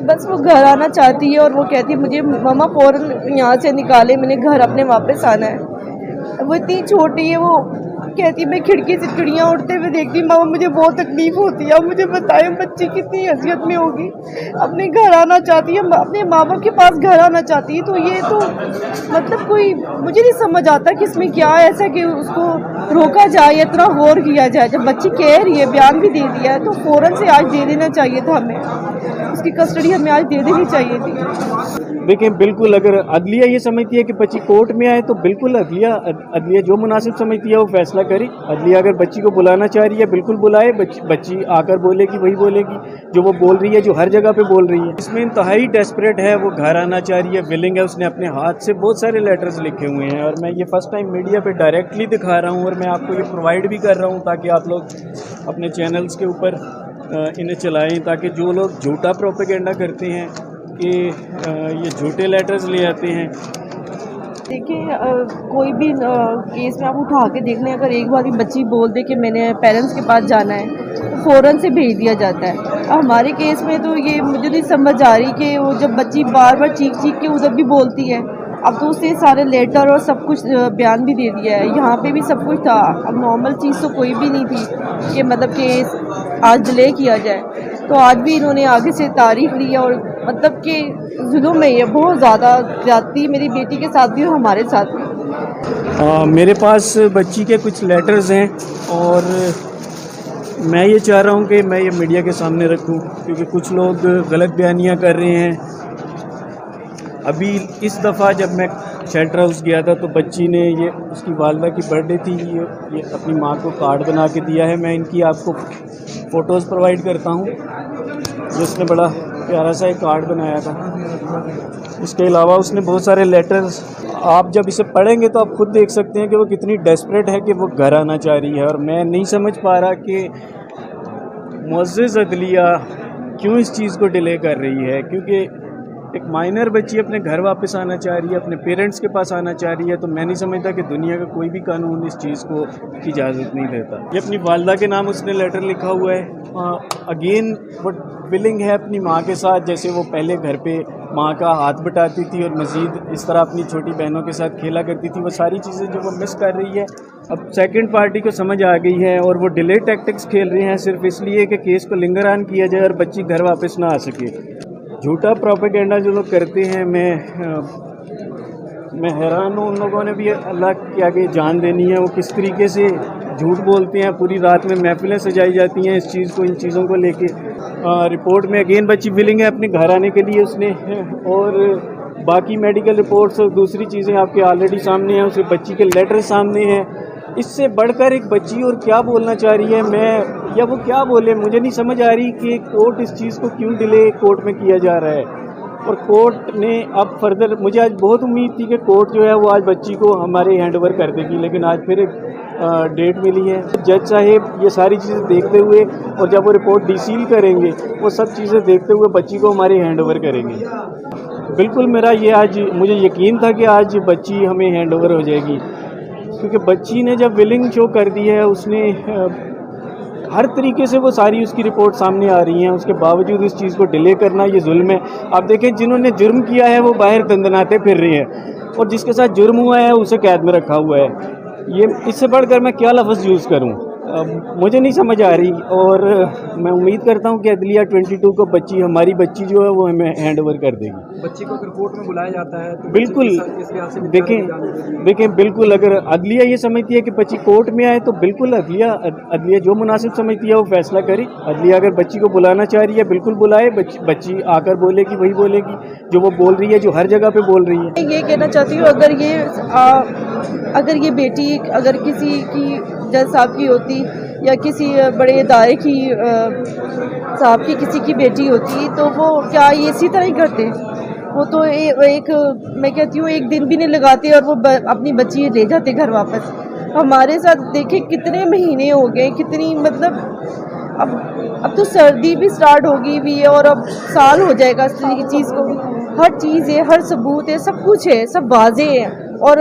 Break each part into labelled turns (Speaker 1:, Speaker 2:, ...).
Speaker 1: बस वो घर आना चाहती है और वो कहती है मुझे मामा फ़ौरन यहाँ से निकाले, मैंने घर अपने वापस आना है। वो इतनी छोटी है, वो कहती है मैं खिड़की से चिड़ियाँ उड़ते हुए देखती हूँ, मामा मुझे बहुत तकलीफ होती है। अब मुझे बताएं बच्ची कितनी हैसियत में होगी, अपने घर आना चाहती है, अपने माँ बाप के पास घर आना चाहती है। तो ये तो मतलब कोई मुझे नहीं समझ आता कि इसमें क्या है ऐसा कि उसको रोका जाए, इतना गौर किया जाए। जब बच्ची कह रही है, बयान भी दे दिया है, तो फ़ौरन से आज दे देना चाहिए था हमें, उसकी कस्टडी हमें आज दे देनी चाहिए थी।
Speaker 2: देखिए, बिल्कुल अगर अदलिया ये समझती है कि बच्ची कोर्ट में आए तो बिल्कुल अदलिया जो मुनासिब समझती है वो फैसला करे। अदलिया अगर बच्ची को बुलाना चाह रही है बिल्कुल बुलाए, बच्ची आकर बोलेगी, वही बोलेगी जो वो बोल रही है, जो हर जगह पे बोल रही है। इसमें इंतहाई डेस्परेट है, वो घर आना चाह रही है, विलिंग है, उसने अपने हाथ से बहुत सारे लेटर्स लिखे हुए हैं और मैं ये फर्स्ट टाइम मीडिया पर डायरेक्टली दिखा रहा हूँ और मैं आपको ये प्रोवाइड भी कर रहा हूँ ताकि आप लोग अपने चैनल्स के ऊपर इन्हें चलाएँ, ताकि जो लोग झूठा प्रोपेगेंडा करते हैं कि ये झूठे लेटर्स ले आते हैं।
Speaker 1: देखिए कोई भी केस में आप उठा के देख लें, अगर एक बार भी बच्ची बोल दे कि मैंने पेरेंट्स के पास जाना है तो फ़ौरन से भेज दिया जाता है। हमारे केस में तो ये मुझे नहीं समझ आ रही कि वो जब बच्ची बार बार चीख चीख के उधर भी बोलती है, अब तो उसने सारे लेटर और सब कुछ बयान भी दे दिया है, यहाँ पे भी सब कुछ था। अब नॉर्मल चीज़ तो कोई भी नहीं थी कि मतलब केस आज डिले किया जाए, तो आज भी इन्होंने आगे से तारीख ली और मतलब कि जुल्म है ये, बहुत ज़्यादा ज़्यादती मेरी बेटी के साथ भी और हमारे साथ भी।
Speaker 2: मेरे पास बच्ची के कुछ लेटर्स हैं और मैं ये चाह रहा हूँ कि मैं ये मीडिया के सामने रखूँ क्योंकि कुछ लोग गलत बयानियाँ कर रहे हैं। अभी इस दफ़ा जब मैं शेल्टर हाउस गया था तो बच्ची ने ये उसकी वालदा की बर्थडे थी, ये अपनी माँ को कार्ड बना के दिया है। मैं इनकी आपको फ़ोटोज़ प्रोवाइड करता हूँ, जिसने बड़ा प्यारा सा एक कार्ड बनाया था। इसके अलावा उसने बहुत सारे लेटर्स, आप जब इसे पढ़ेंगे तो आप खुद देख सकते हैं कि वो कितनी डेस्परेट है कि वो घर आना चाह रही है। और मैं नहीं समझ पा रहा कि मुअज़्ज़िज़ अदलिया क्यों इस चीज़ को डिले कर रही है, क्योंकि एक माइनर बच्ची अपने घर वापस आना चाह रही है, अपने पेरेंट्स के पास आना चाह रही है। तो मैं नहीं समझता कि दुनिया का कोई भी कानून इस चीज़ को की इजाज़त नहीं देता। ये अपनी वालदा के नाम उसने लेटर लिखा हुआ है। अगेन वो विलिंग है अपनी माँ के साथ, जैसे वो पहले घर पे माँ का हाथ बटाती थी और मज़ीद इस तरह अपनी छोटी बहनों के साथ खेला करती थी, वो सारी चीज़ें जो वो मिस कर रही है अब सेकंड पार्टी को समझ आ गई है और वो डिले टैक्टिक्स खेल रहे हैं सिर्फ इसलिए कि केस को लिंगर ऑन किया जाए और बच्ची घर वापस ना आ सके। झूठा प्रोपेगेंडा जो लोग करते हैं, मैं हैरान हूँ। उन लोगों ने भी अल्लाह के आगे जान देनी है, वो किस तरीके से झूठ बोलते हैं। पूरी रात में महफिलें सजाई जाती हैं इस चीज़ को, इन चीज़ों को लेके। रिपोर्ट में अगेन बच्ची विलिंग है अपने घर आने के लिए उसने, और बाकी मेडिकल रिपोर्ट्स और दूसरी चीज़ें आपके ऑलरेडी सामने हैं, उसे बच्ची के लेटर सामने हैं। इससे बढ़कर एक बच्ची और क्या बोलना चाह रही है, या वो क्या बोले, मुझे नहीं समझ आ रही कि कोर्ट इस चीज़ को क्यों डिले कोर्ट में किया जा रहा है। और कोर्ट ने अब फर्दर, मुझे आज बहुत उम्मीद थी कि कोर्ट जो है वो आज बच्ची को हमारे हैंड ओवर कर देगी, लेकिन आज फिर एक डेट मिली है। जज साहेब ये सारी चीज़ें देखते हुए और जब वो रिपोर्ट डिसील करेंगे, वो सब चीज़ें देखते हुए बच्ची को हमारे हैंड ओवर करेंगे। बिल्कुल मेरा ये आज मुझे यकीन था कि आज बच्ची हमें हैंड ओवर हो जाएगी, क्योंकि बच्ची ने जब विलिंग शो कर दी है, उसने हर तरीके से वो सारी उसकी रिपोर्ट सामने आ रही हैं, उसके बावजूद इस चीज़ को डिले करना ये जुल्म है। आप देखें, जिन्होंने जुर्म किया है वो बाहर दंदनाते फिर रहे हैं और जिसके साथ जुर्म हुआ है उसे कैद में रखा हुआ है। ये इससे बढ़कर मैं क्या लफ्ज़ यूज़ करूं, मुझे नहीं समझ आ रही। और मैं उम्मीद करता हूं कि अदलिया 22 को बच्ची, हमारी बच्ची जो है वो हमें हैंड ओवर कर देगी।
Speaker 3: बच्ची को अगर कोर्ट में बुलाया जाता है तो
Speaker 2: बिल्कुल देखें बिल्कुल अगर अदलिया ये समझती है कि बच्ची कोर्ट में आए तो बिल्कुल अदलिया जो मुनासिब समझती है वो फैसला करे। अदलिया अगर बच्ची को बुलाना चाह रही है बिल्कुल बुलाए, बच्ची आकर बोलेगी, वही बोलेगी जो वो बोल रही है, जो हर जगह पे बोल रही है।
Speaker 1: ये कहना चाहती हूँ, अगर ये बेटी अगर किसी की जज साहब की होती या किसी बड़े इदारे की साहब की किसी की बेटी होती तो वो क्या ये इसी तरह ही करते? वो तो एक मैं कहती हूँ एक दिन भी नहीं लगाते और वो अपनी बच्ची ले जाते घर वापस। हमारे साथ देखे कितने महीने हो गए, कितनी मतलब अब तो सर्दी भी स्टार्ट होगी भी है और अब साल हो जाएगा इस चीज़ को। हर चीज़ है, हर सबूत है, सब कुछ है, सब वाज़े है। और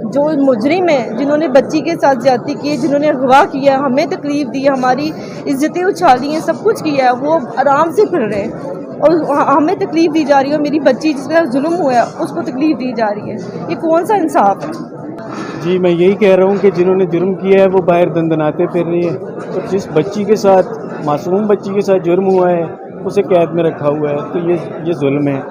Speaker 1: जो मुजरिम है जिन्होंने बच्ची के साथ ज्यादती की, जिन्होंने अगवा किया, हमें तकलीफ दी, हमारी इज्जतें उछाली हैं, सब कुछ किया है, वो आराम से फिर रहे हैं। और हमें तकलीफ़ दी जा रही है और मेरी बच्ची जिस पर जुल्म हुआ है उसको तकलीफ़ दी जा रही है। ये कौन सा इंसाफ है?
Speaker 2: जी, मैं यही कह रहा हूँ कि जिन्होंने जुर्म किया है वो बाहर दंदनाते फिर रही है, और जिस बच्ची के साथ, मासूम बच्ची के साथ जुर्म हुआ है उसे कैद में रखा हुआ है, तो ये जुल्म है।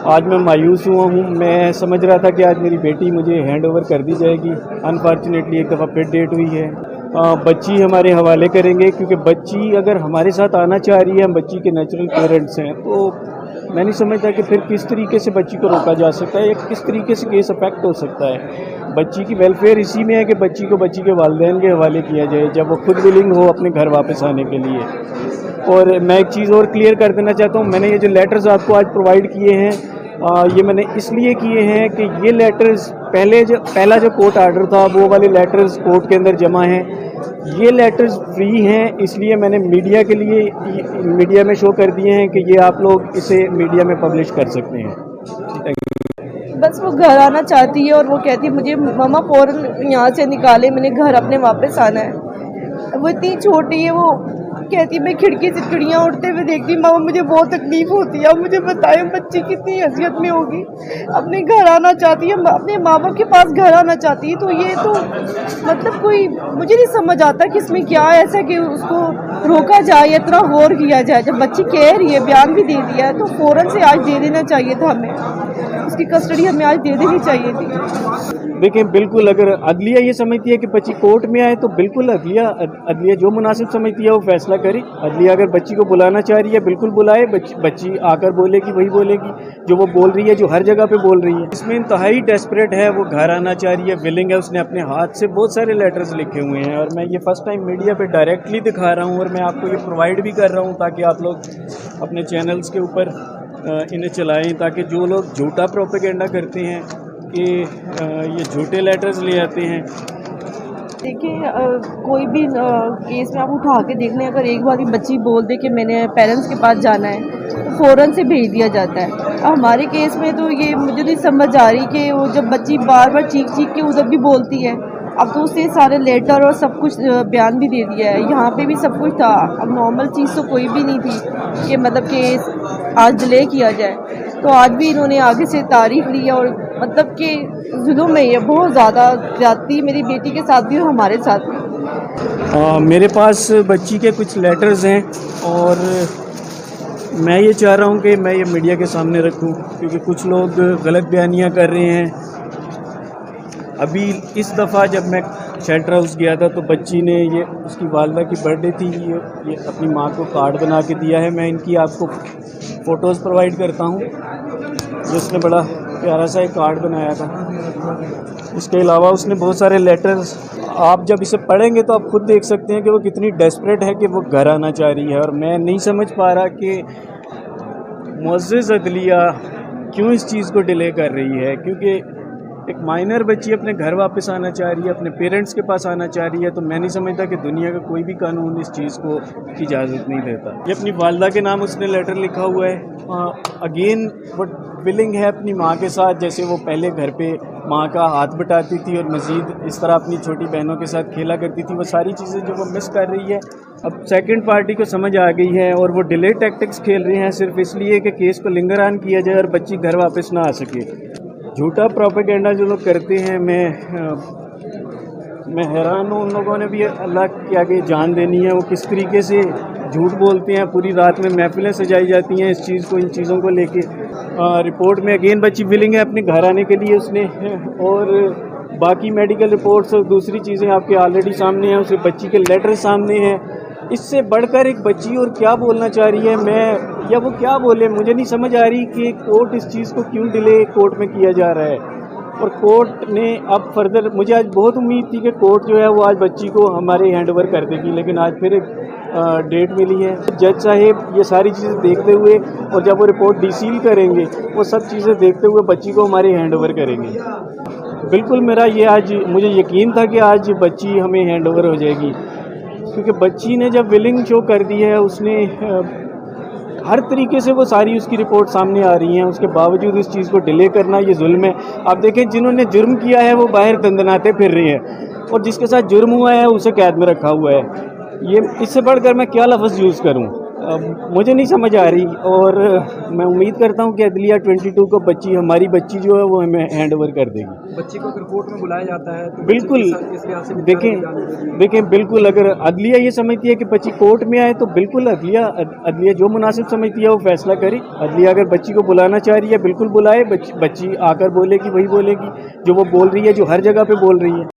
Speaker 2: आज मैं मायूस हुआ हूँ। मैं समझ रहा था कि आज मेरी बेटी मुझे हैंड ओवर कर दी जाएगी। अनफॉर्चुनेटली एक दफ़ा फिर डेट हुई है। बच्ची हमारे हवाले करेंगे, क्योंकि बच्ची अगर हमारे साथ आना चाह रही है, हम बच्ची के नेचुरल पेरेंट्स हैं, तो मैं नहीं समझता कि फिर किस तरीके से बच्ची को रोका जा सकता है या किस तरीके से केस अफेक्ट हो सकता है। बच्ची की वेलफेयर इसी में है कि बच्ची को बच्ची के वालिदैन के हवाले किया जाए जब वो खुद विलिंग हो अपने घर वापस आने के लिए। और मैं एक चीज़ और क्लियर कर देना चाहता हूँ, मैंने ये जो लेटर्स आपको आज प्रोवाइड किए हैं, ये मैंने इसलिए किए हैं कि ये लेटर्स पहला जो कोर्ट आर्डर था वो वाले लेटर्स कोर्ट के अंदर जमा हैं। ये लेटर्स फ्री हैं, इसलिए मैंने मीडिया के लिए मीडिया में शो कर दिए हैं कि ये आप लोग इसे मीडिया में पब्लिश कर सकते हैं।
Speaker 1: बस वो घर आना चाहती है और वो कहती है मुझे मम्मा फ़ौरन यहाँ से निकाले, मैंने घर अपने वापस आना है। वो इतनी छोटी है, वो कहती मैं खिड़की से चिड़ियाँ उड़ते हुए देखती, मामा मुझे बहुत तकलीफ होती है। अब मुझे बताएं बच्ची कितनी हैसियत में होगी, अपने घर आना चाहती है, अपने माँ बाप के पास घर आना चाहती है। तो ये तो मतलब कोई मुझे नहीं समझ आता कि इसमें क्या है ऐसा कि उसको रोका जाए या इतना गौर किया जाए। जब बच्ची कह रही है, बयान भी दे दिया है, तो फ़ौरन से आज दे देना चाहिए था हमें, उसकी कस्टडी हमें आज दे देनी चाहिए थी।
Speaker 2: देखिए, बिल्कुल अगर अदलिया ये समझती है कि बच्ची कोर्ट में आए तो बिल्कुल अदलिया जो मुनासिब समझती है वो फैसला करे। अदलिया अगर बच्ची को बुलाना चाह रही है बिल्कुल बुलाए, बच्ची आकर बोलेगी, वही बोलेगी जो वो बोल रही है, जो हर जगह पे बोल रही है। इसमें इंतहाई डेस्परेट है, वो घर आना चाह रही है, विलिंग है, उसने अपने हाथ से बहुत सारे लेटर्स लिखे हुए हैं और मैं ये फर्स्ट टाइम मीडिया पे डायरेक्टली दिखा रहा हूँ और मैं आपको ये प्रोवाइड भी कर रहा हूँ ताकि आप लोग अपने चैनल्स के ऊपर इन्हें चलाएँ, ताकि जो लोग झूठा प्रोपेगेंडा करते हैं कि ये झूठे लेटर्स ले आते हैं।
Speaker 1: देखिए, कोई भी केस में आप उठा के देख लें, अगर एक बार भी बच्ची बोल दे कि मैंने पेरेंट्स के पास जाना है तो फ़ौरन से भेज दिया जाता है। अब हमारे केस में तो ये मुझे नहीं समझ आ रही कि वो जब बच्ची बार बार चीख चीख के उधर भी बोलती है, अब तो उसने सारे लेटर और सब कुछ बयान भी दे दिया है, यहाँ पे भी सब कुछ था। अब नॉर्मल चीज़ तो कोई भी नहीं थी कि मतलब कि आज डिले किया जाए, तो आज भी इन्होंने आगे से तारीख ली और मतलब कि जुल्म है ये बहुत ज़्यादा ज्यादती मेरी बेटी के साथ भी और हमारे साथ भी।
Speaker 2: मेरे पास बच्ची के कुछ लेटर्स हैं और मैं ये चाह रहा हूँ कि मैं ये मीडिया के सामने रखूँ, क्योंकि कुछ लोग गलत बयानियाँ कर रहे हैं। अभी इस दफ़ा जब मैं शेल्टर हाउस गया था तो बच्ची ने ये उसकी वालदा की बर्थडे थी, ये अपनी माँ को कार्ड बना के दिया है। मैं इनकी आपको फ़ोटोज़ प्रोवाइड करता हूँ, जिसने बड़ा प्यारा सा एक कार्ड बनाया था। इसके अलावा उसने बहुत सारे लेटर्स, आप जब इसे पढ़ेंगे तो आप खुद देख सकते हैं कि वो कितनी डेस्परेट है कि वो घर आना चाह रही है। और मैं नहीं समझ पा रहा कि मुअज़्ज़िज़ अदलिया क्यों इस चीज़ को डिले कर रही है, क्योंकि एक माइनर बच्ची अपने घर वापस आना चाह रही है, अपने पेरेंट्स के पास आना चाह रही है, तो मैं नहीं समझता कि दुनिया का कोई भी कानून इस चीज़ को इजाज़त नहीं देता। ये अपनी वालदा के नाम उसने लेटर लिखा हुआ है। अगेन वो विलिंग है अपनी माँ के साथ, जैसे वो पहले घर पे माँ का हाथ बटाती थी और मज़ीद इस तरह अपनी छोटी बहनों के साथ खेला करती थी, वो सारी चीज़ें जो वो मिस कर रही है अब सेकंड पार्टी को समझ आ गई है और वो डिले टैक्टिक्स खेल रहे हैं सिर्फ इसलिए कि केस को लिंगर ऑन किया जाए और बच्ची घर वापस ना आ सके। झूठा प्रोपेगेंडा जो लोग करते हैं, मैं हैरान हूँ। उन लोगों ने भी अल्लाह के आगे जान देनी है, वो किस तरीके से झूठ बोलते हैं। पूरी रात में महफिलें सजाई जाती हैं इस चीज़ को, इन चीज़ों को लेके। रिपोर्ट में अगेन बच्ची विलिंग है अपने घर आने के लिए उसने, और बाकी मेडिकल रिपोर्ट्स और दूसरी चीज़ें आपके ऑलरेडी सामने हैं, उसे बच्ची के लेटर सामने हैं। इससे बढ़कर एक बच्ची और क्या बोलना चाह रही है या वो क्या बोले, मुझे नहीं समझ आ रही कि कोर्ट इस चीज़ को क्यों डिले कोर्ट में किया जा रहा है। और कोर्ट ने अब फर्दर, मुझे आज बहुत उम्मीद थी कि कोर्ट जो है वो आज बच्ची को हमारे हैंड ओवर कर देगी, लेकिन आज फिर एक डेट मिली है। जज साहेब ये सारी चीज़ें देखते हुए और जब वो रिपोर्ट डिसील करेंगे, वो सब चीज़ें देखते हुए बच्ची को हमारे हैंड ओवर करेंगे। बिल्कुल मेरा ये आज मुझे यकीन था कि आज बच्ची हमें हैंड ओवर हो जाएगी, क्योंकि बच्ची ने जब विलिंग शो कर दी है, उसने हर तरीके से वो सारी उसकी रिपोर्ट सामने आ रही हैं, उसके बावजूद इस चीज़ को डिले करना ये जुल्म है। आप देखें, जिन्होंने जुर्म किया है वो बाहर दंदनाते फिर रहे हैं और जिसके साथ जुर्म हुआ है उसे कैद में रखा हुआ है। ये इससे बढ़कर मैं क्या लफ्ज़ यूज़ करूं? मुझे नहीं समझ आ रही, और मैं उम्मीद करता हूँ कि अदलिया 22 को हमारी बच्ची जो है वो हमें हैंड ओवर कर देगी।
Speaker 3: बच्ची को अगर कोर्ट में बुलाया जाता है तो
Speaker 2: बिल्कुल।
Speaker 3: इस लिहाज से भी जान दी जाएगी।
Speaker 2: देखें बिल्कुल, अगर अदलिया ये समझती है कि बच्ची कोर्ट में आए तो बिल्कुल अदलिया जो मुनासिब समझती है वो फैसला करे। अदलिया अगर बच्ची को बुलाना चाह रही है बिल्कुल बुलाए, बच्ची आकर बोलेगी, वही बोलेगी जो वो बोल रही है, जो हर जगह पे बोल रही है।